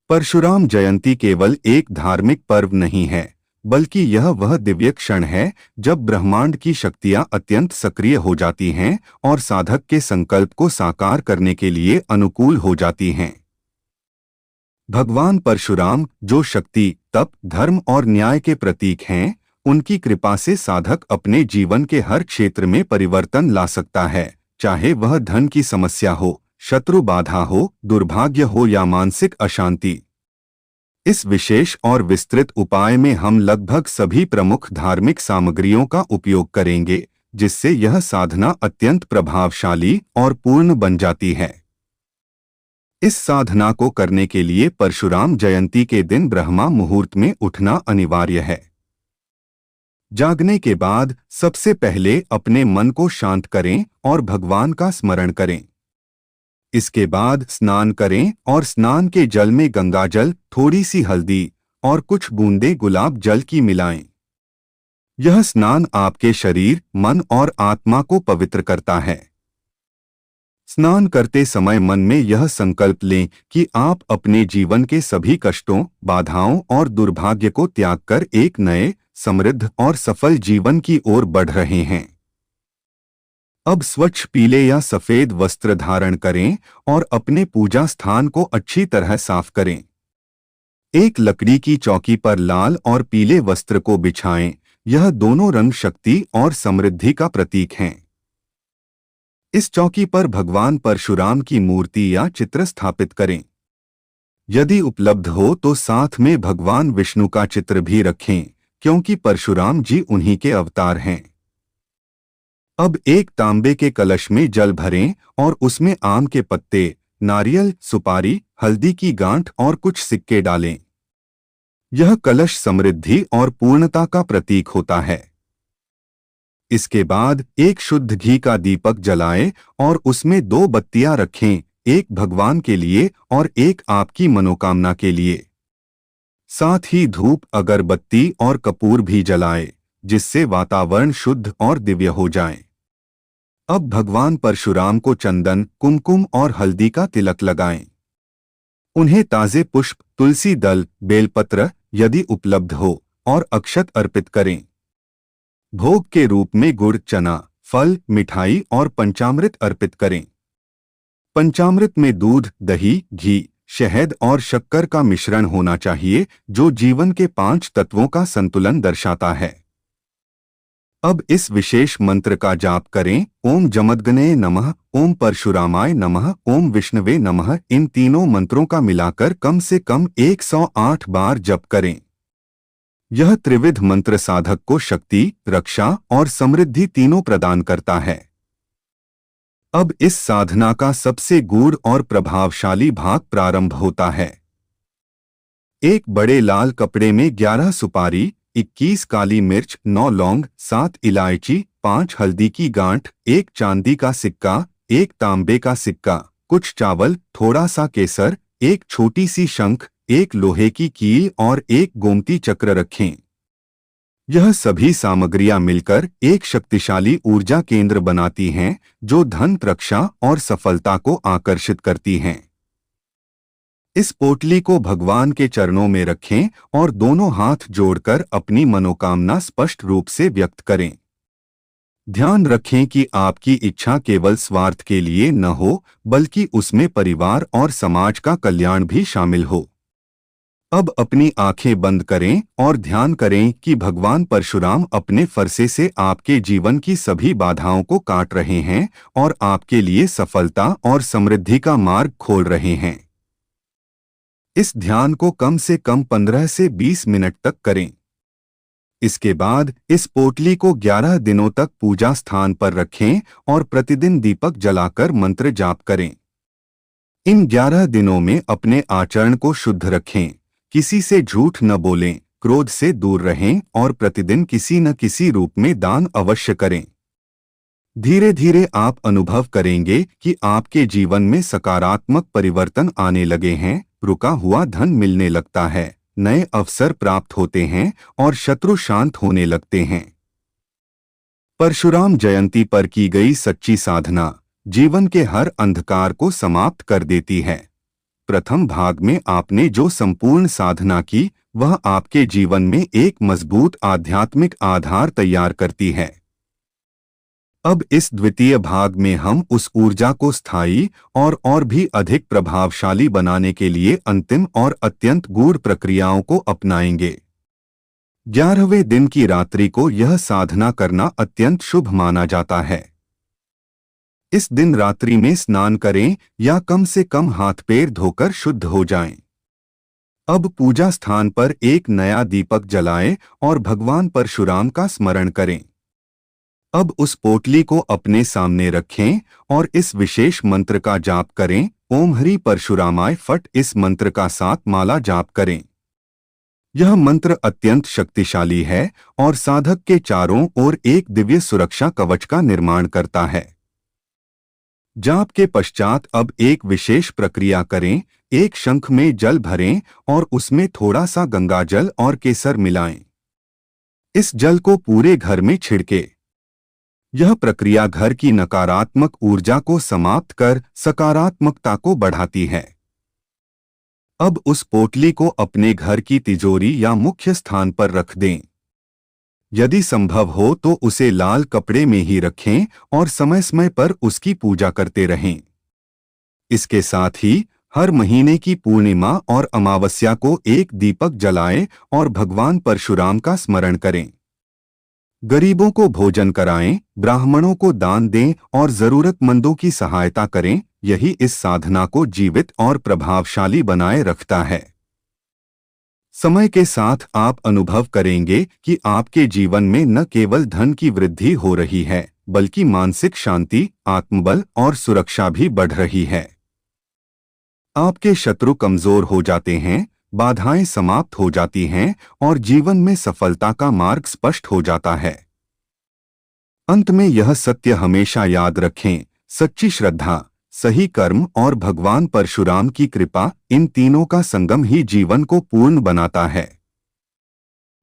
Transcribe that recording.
परशुराम जयंती केवल एक धार्मिक पर्व नहीं है, बल्कि यह वह दिव्य क्षण है जब ब्रह्मांड की शक्तियां अत्यंत सक्रिय हो जाती हैं और साधक के संकल्प को साकार करने के लिए अनुकूल हो जाती हैं। भगवान परशुराम, जो शक्ति, तप, धर्म और न्याय के प्रतीक हैं, उनकी कृपा से साधक अपने जीवन के हर क्षेत्र में परिवर्तन ला सकता है, चाहे वह धन की समस्या हो, शत्रु बाधा हो, दुर्भाग्य हो या मानसिक अशांति। इस विशेष और विस्तृत उपाय में हम लगभग सभी प्रमुख धार्मिक सामग्रियों का उपयोग करेंगे, जिससे यह साधना अत्यंत प्रभावशाली और पूर्ण बन जाती है। इस साधना को करने के लिए परशुराम जयंती के दिन ब्रह्मा मुहूर्त में उठना अनिवार्य है। जागने के बाद सबसे पहले अपने मन को शांत करें और भगवान का स्मरण करें। इसके बाद स्नान करें और स्नान के जल में गंगाजल, थोड़ी सी हल्दी और कुछ बूंदें गुलाब जल की मिलाएं। यह स्नान आपके शरीर, मन और आत्मा को पवित्र करता है। स्नान करते समय मन में यह संकल्प लें कि आप अपने जीवन के सभी कष्टों, बाधाओं और दुर्भाग्य को त्याग कर एक नए, समृद्ध और सफल जीवन की ओर बढ़ रहे हैं। अब स्वच्छ पीले या सफेद वस्त्र धारण करें और अपने पूजा स्थान को अच्छी तरह साफ करें। एक लकड़ी की चौकी पर लाल और पीले वस्त्र को बिछाएं। यह दोनों रंग शक्ति और समृद्धि का प्रतीक हैं। इस चौकी पर भगवान परशुराम की मूर्ति या चित्र स्थापित करें। यदि उपलब्ध हो तो साथ में भगवान विष्णु का चित्र भी रखें, क्योंकि परशुराम जी उन्हीं के अवतार हैं। अब एक तांबे के कलश में जल भरें और उसमें आम के पत्ते, नारियल, सुपारी, हल्दी की गांठ और कुछ सिक्के डालें। यह कलश समृद्धि और पूर्णता का प्रतीक होता है। इसके बाद एक शुद्ध घी का दीपक जलाएं और उसमें 2 बत्तियां रखें, एक भगवान के लिए और एक आपकी मनोकामना के लिए। साथ ही धूप, अगरबत्ती और कपूर भी जलाएं, जिससे वातावरण शुद्ध और दिव्य हो जाए। अब भगवान परशुराम को चंदन, कुमकुम और हल्दी का तिलक लगाएं। उन्हें ताजे पुष्प, तुलसी दल, बेलपत्र यदि उपलब्ध हो और अक्षत अर्पित करें। भोग के रूप में गुड़, चना, फल, मिठाई और पंचामृत अर्पित करें। पंचामृत में दूध, दही, घी, शहद और शक्कर का मिश्रण होना चाहिए, जो जीवन के 5 तत्वों का संतुलन दर्शाता है। अब इस विशेष मंत्र का जाप करें। ओम जमदग्ने नमः, ओम परशुरामाय नमः, ओम विष्णवे नमः। इन तीनों मंत्रों का मिलाकर कम से कम 108 बार जप करें। यह त्रिविध मंत्र साधक को शक्ति, रक्षा और समृद्धि तीनों प्रदान करता है। अब इस साधना का सबसे गूढ़ और प्रभावशाली भाग प्रारंभ होता है। एक बड़े लाल कपड़े में 11 सुपारी, 21 काली मिर्च, 9 लौंग, 7 इलायची, 5 हल्दी की गांठ, 1 चांदी का सिक्का, 1 तांबे का सिक्का, कुछ चावल, थोड़ा सा केसर, एक छोटी सी शंख, 1 लोहे की कील और 1 गोमती चक्र रखें। यह सभी सामग्रियां मिलकर एक शक्तिशाली ऊर्जा केंद्र बनाती हैं, जो धन, रक्षा और सफलता को आकर्षित करती हैं। इस पोटली को भगवान के चरणों में रखें और दोनों हाथ जोड़कर अपनी मनोकामना स्पष्ट रूप से व्यक्त करें। ध्यान रखें कि आपकी इच्छा केवल स्वार्थ के लिए न हो, बल्कि उसमें परिवार और समाज का कल्याण भी शामिल हो। अब अपनी आंखें बंद करें और ध्यान करें कि भगवान परशुराम अपने फरसे से आपके जीवन की सभी बाधाओं को काट रहे हैं और आपके लिए सफलता और समृद्धि का मार्ग खोल रहे हैं। इस ध्यान को कम से कम 15 से 20 मिनट तक करें। इसके बाद इस पोटली को 11 दिनों तक पूजा स्थान पर रखें और प्रतिदिन दीपक जलाकर मंत्र जाप करें। इन 11 दिनों में अपने आचरण को शुद्ध रखें, किसी से झूठ न बोलें, क्रोध से दूर रहें और प्रतिदिन किसी न किसी रूप में दान अवश्य करें। धीरे धीरे आप अनुभव करेंगे कि आपके जीवन में सकारात्मक परिवर्तन आने लगे हैं, रुका हुआ धन मिलने लगता है, नए अवसर प्राप्त होते हैं और शत्रु शांत होने लगते हैं। परशुराम जयंती पर की गई सच्ची साधना जीवन के हर अंधकार को समाप्त कर देती है। प्रथम भाग में आपने जो संपूर्ण साधना की वह आपके जीवन में एक मजबूत आध्यात्मिक आधार तैयार करती है। अब इस द्वितीय भाग में हम उस ऊर्जा को स्थायी और भी अधिक प्रभावशाली बनाने के लिए अंतिम और अत्यंत गूढ़ प्रक्रियाओं को अपनाएंगे। 11वें दिन की रात्रि को यह साधना करना अत्यंत शुभ माना जाता है। इस दिन रात्रि में स्नान करें या कम से कम हाथ पैर धोकर शुद्ध हो जाएं। अब पूजा स्थान पर एक नया दीपक जलाएं और भगवान परशुराम का स्मरण करें। अब उस पोटली को अपने सामने रखें और इस विशेष मंत्र का जाप करें। ओम हरि परशुरामाय फट। इस मंत्र का 7 माला जाप करें। यह मंत्र अत्यंत शक्तिशाली है और साधक के चारों ओर एक दिव्य सुरक्षा कवच का निर्माण करता है। जाप के पश्चात अब एक विशेष प्रक्रिया करें। एक शंख में जल भरें और उसमें थोड़ा सा गंगाजल और केसर मिलाएं। इस जल को पूरे घर में छिड़के। यह प्रक्रिया घर की नकारात्मक ऊर्जा को समाप्त कर सकारात्मकता को बढ़ाती है। अब उस पोटली को अपने घर की तिजोरी या मुख्य स्थान पर रख दें। यदि संभव हो तो उसे लाल कपड़े में ही रखें और समय समय पर उसकी पूजा करते रहें। इसके साथ ही हर महीने की पूर्णिमा और अमावस्या को एक दीपक जलाएं और भगवान परशुराम का स्मरण करें। गरीबों को भोजन कराएं, ब्राह्मणों को दान दें और जरूरतमंदों की सहायता करें। यही इस साधना को जीवित और प्रभावशाली बनाए रखता है। समय के साथ आप अनुभव करेंगे कि आपके जीवन में न केवल धन की वृद्धि हो रही है बल्कि मानसिक शांति, आत्मबल और सुरक्षा भी बढ़ रही है। आपके शत्रु कमजोर हो जाते हैं, बाधाएं समाप्त हो जाती हैं और जीवन में सफलता का मार्ग स्पष्ट हो जाता है। अंत में यह सत्य हमेशा याद रखें, सच्ची श्रद्धा, सही कर्म और भगवान परशुराम की कृपा, इन तीनों का संगम ही जीवन को पूर्ण बनाता है।